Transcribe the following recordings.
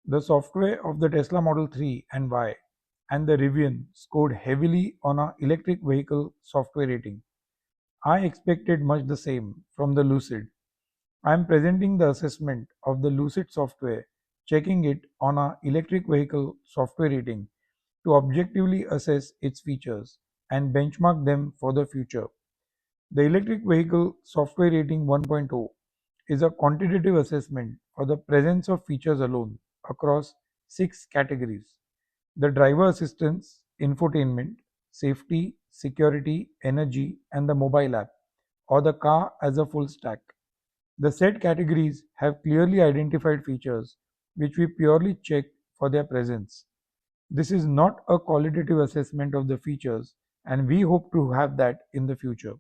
The software of the Tesla Model 3 and Y and the Rivian scored heavily on our electric vehicle software rating. I expected much the same from the Lucid. I am presenting the assessment of the Lucid software, checking it on our electric vehicle software rating to objectively assess its features and benchmark them for the future. The electric vehicle software rating 1.0 is a quantitative assessment for the presence of features alone across six categories: the driver assistance, infotainment, safety, security, energy, and the mobile app, or the car as a full stack. The said categories have clearly identified features which we purely check for their presence. This is not a qualitative assessment of the features, and we hope to have that in the future.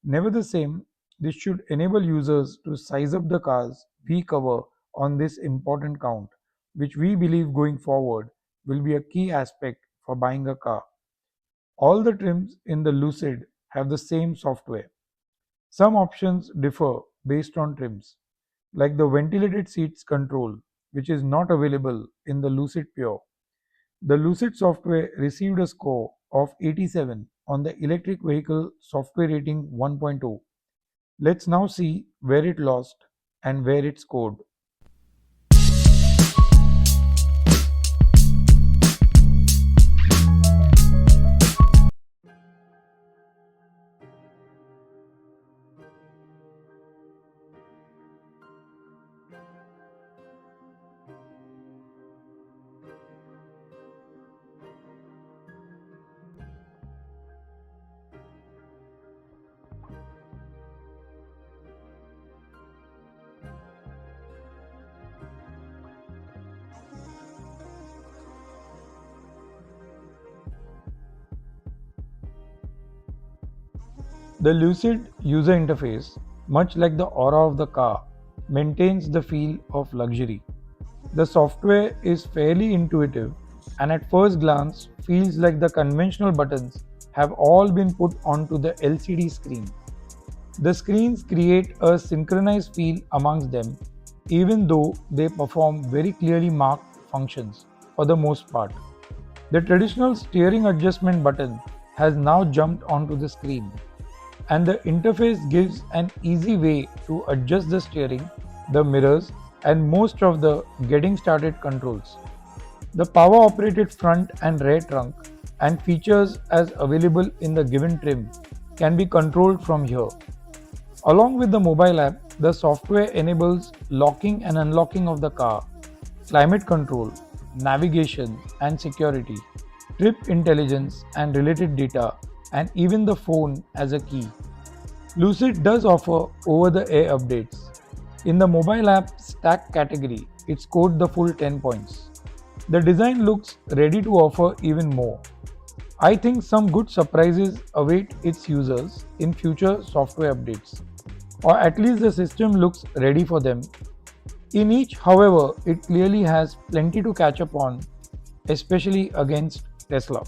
Never the same, this should enable users to size up the cars we cover on this important count, which we believe going forward will be a key aspect for buying a car. All the trims in the Lucid have the same software. Some options differ based on trims, like the ventilated seats control, which is not available in the Lucid Pure. The Lucid software received a score of 87 on the electric vehicle software rating 1.0. Let's now see where it lost and where it scored. The Lucid user interface, much like the aura of the car, maintains the feel of luxury. The software is fairly intuitive and at first glance feels like the conventional buttons have all been put onto the LCD screen. The screens create a synchronized feel amongst them, even though they perform very clearly marked functions for the most part. The traditional steering adjustment button has now jumped onto the screen, and the interface gives an easy way to adjust the steering, the mirrors, and most of the getting started controls. The power operated front and rear trunk and features as available in the given trim can be controlled from here. Along with the mobile app, the software enables locking and unlocking of the car, climate control, navigation and security, trip intelligence and related data, and even the phone as a key. Lucid does offer over-the-air updates. In the mobile app stack category, it scored the full 10 points. The design looks ready to offer even more. I think some good surprises await its users in future software updates, or at least the system looks ready for them. In each, however, it clearly has plenty to catch up on, especially against Tesla.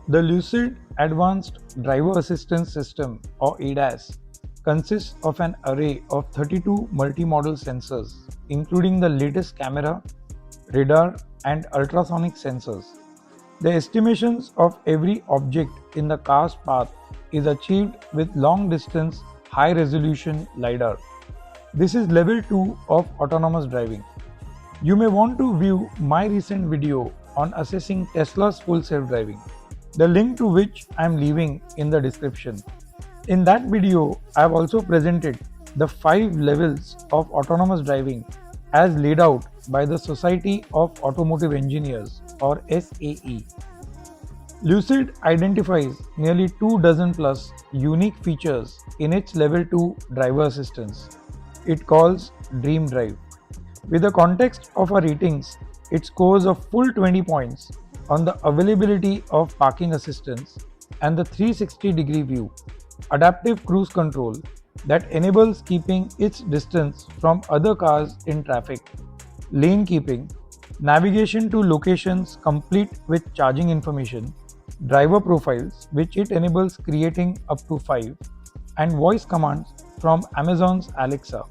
The Lucid Advanced Driver Assistance System, or ADAS, consists of an array of 32 multi-modal sensors, including the latest camera, radar, and ultrasonic sensors. The estimations of every object in the car's path is achieved with long-distance, high-resolution LiDAR. This is level 2 of autonomous driving. You may want to view my recent video on assessing Tesla's full self-driving, the link to which I am leaving in the description. In that video, I have also presented the 5 levels of autonomous driving as laid out by the Society of Automotive Engineers, or SAE. Lucid identifies nearly 2 dozen plus unique features in its level 2 driver assistance. It calls Dream Drive. With the context of our ratings, it scores a full 20 points on the availability of parking assistance and the 360-degree view, adaptive cruise control that enables keeping its distance from other cars in traffic, lane keeping, navigation to locations complete with charging information, driver profiles which it enables creating up to 5, and voice commands from Amazon's Alexa.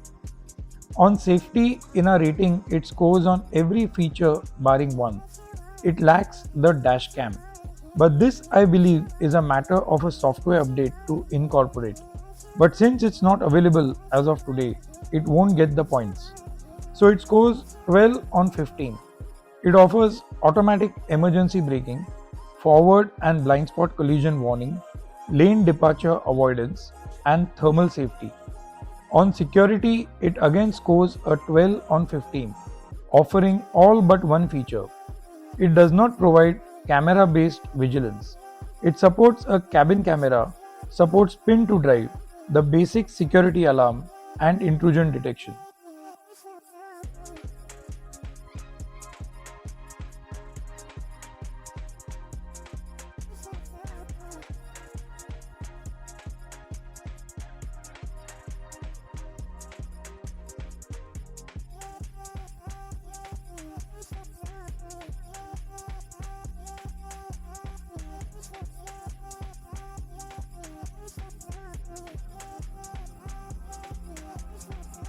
On safety, in our rating, it scores on every feature barring one. It lacks the dash cam. But this, I believe, is a matter of a software update to incorporate. But since it's not available as of today, it won't get the points. So it scores 12 on 15. It offers automatic emergency braking, forward and blind spot collision warning, lane departure avoidance, and thermal safety. On security, it again scores a 12 on 15, offering all but one feature. It does not provide camera-based vigilance. It supports a cabin camera, supports pin to drive, the basic security alarm, and intrusion detection.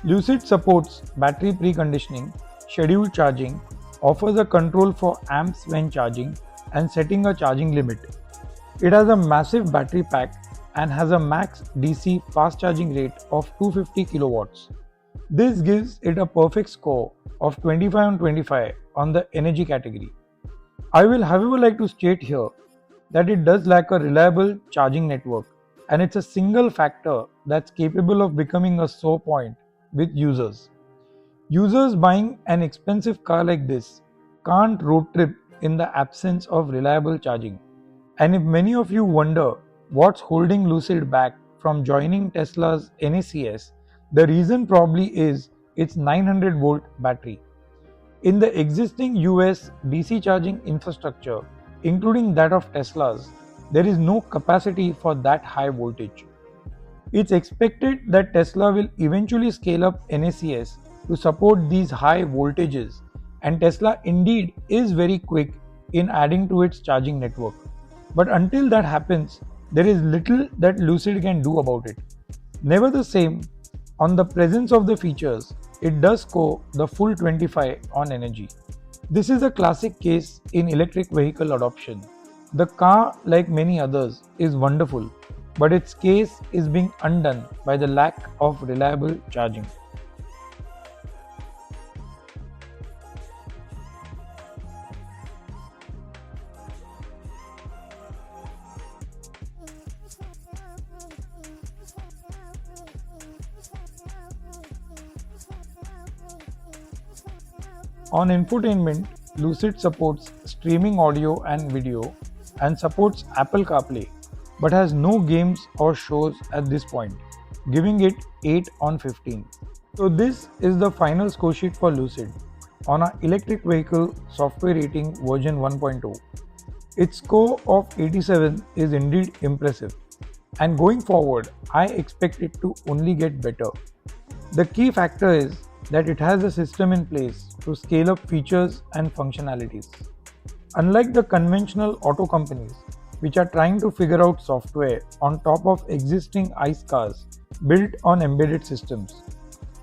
Lucid supports battery preconditioning, scheduled charging, offers a control for amps when charging, and setting a charging limit. It has a massive battery pack and has a max DC fast charging rate of 250 kilowatts. This gives it a perfect score of 25 on 25 on the energy category. I will however like to state here that it does lack a reliable charging network, and it's a single factor that's capable of becoming a sore point with users. Users buying an expensive car like this can't road trip in the absence of reliable charging. And if many of you wonder what's holding Lucid back from joining Tesla's NACS, the reason probably is its 900 volt battery. In the existing US DC charging infrastructure, including that of Tesla's, there is no capacity for that high voltage. It's expected that Tesla will eventually scale up NACS to support these high voltages, and Tesla indeed is very quick in adding to its charging network. But until that happens, there is little that Lucid can do about it. Never the same, on the presence of the features, it does score the full 25 on energy. This is a classic case in electric vehicle adoption. The car, like many others, is wonderful, but its case is being undone by the lack of reliable charging. On infotainment, Lucid supports streaming audio and video and supports Apple CarPlay, but has no games or shows at this point, giving it 8 on 15. So this is the final score sheet for Lucid on our electric vehicle software rating version 1.0. Its score of 87 is indeed impressive, and going forward, I expect it to only get better. The key factor is that it has a system in place to scale up features and functionalities. Unlike the conventional auto companies, which are trying to figure out software on top of existing ICE cars built on embedded systems.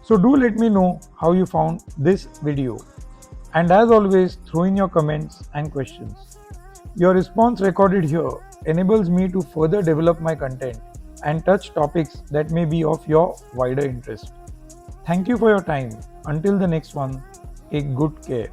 So do let me know how you found this video. And as always, throw in your comments and questions. Your response recorded here enables me to further develop my content and touch topics that may be of your wider interest. Thank you for your time. Until the next one, take good care.